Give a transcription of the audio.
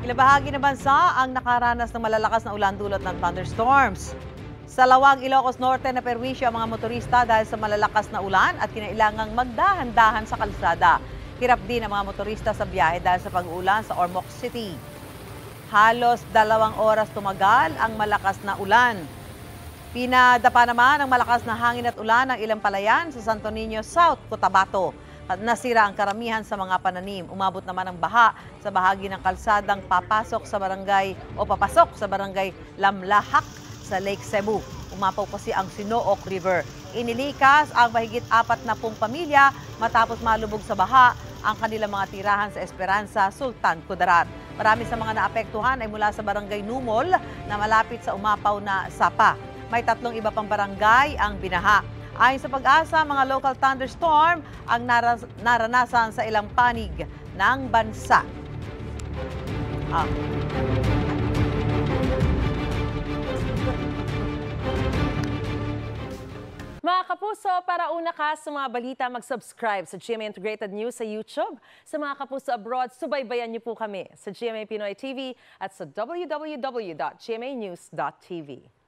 Ilang bahagi ng bansa ang nakaranas ng malalakas na ulan dulot ng thunderstorms. Sa Lawag, Ilocos Norte na perwisyo ang mga motorista dahil sa malalakas na ulan at kinailangang magdahan-dahan sa kalsada. Hirap din ang mga motorista sa biyahe dahil sa pag-uulan sa Ormoc City. Halos 2 oras tumagal ang malakas na ulan. Pinadapa naman ang malakas na hangin at ulan ng ilang palayan sa Santo Niño South, Cotabato. Nasira ang karamihan sa mga pananim. Umabot naman ang baha sa bahagi ng kalsadang papasok sa barangay Lamlahak sa Lake Cebu. Umapaw kasi ang Sinook River. Inilikas ang mahigit 40 pamilya matapos malubog sa baha ang kanilang mga tirahan sa Esperanza, Sultan Kudarat. Marami sa mga naapektuhan ay mula sa barangay Numol na malapit sa umapaw na Sapa. May 3 iba pang barangay ang binaha. Ayon sa Pag-asa, mga local thunderstorm ang naranasan sa ilang panig ng bansa. Mga kapuso, para una ka sa mga balita, mag-subscribe sa GMA Integrated News sa YouTube. Sa mga kapuso abroad, subaybayan niyo po kami sa GMA Pinoy TV at sa www.gmanews.tv.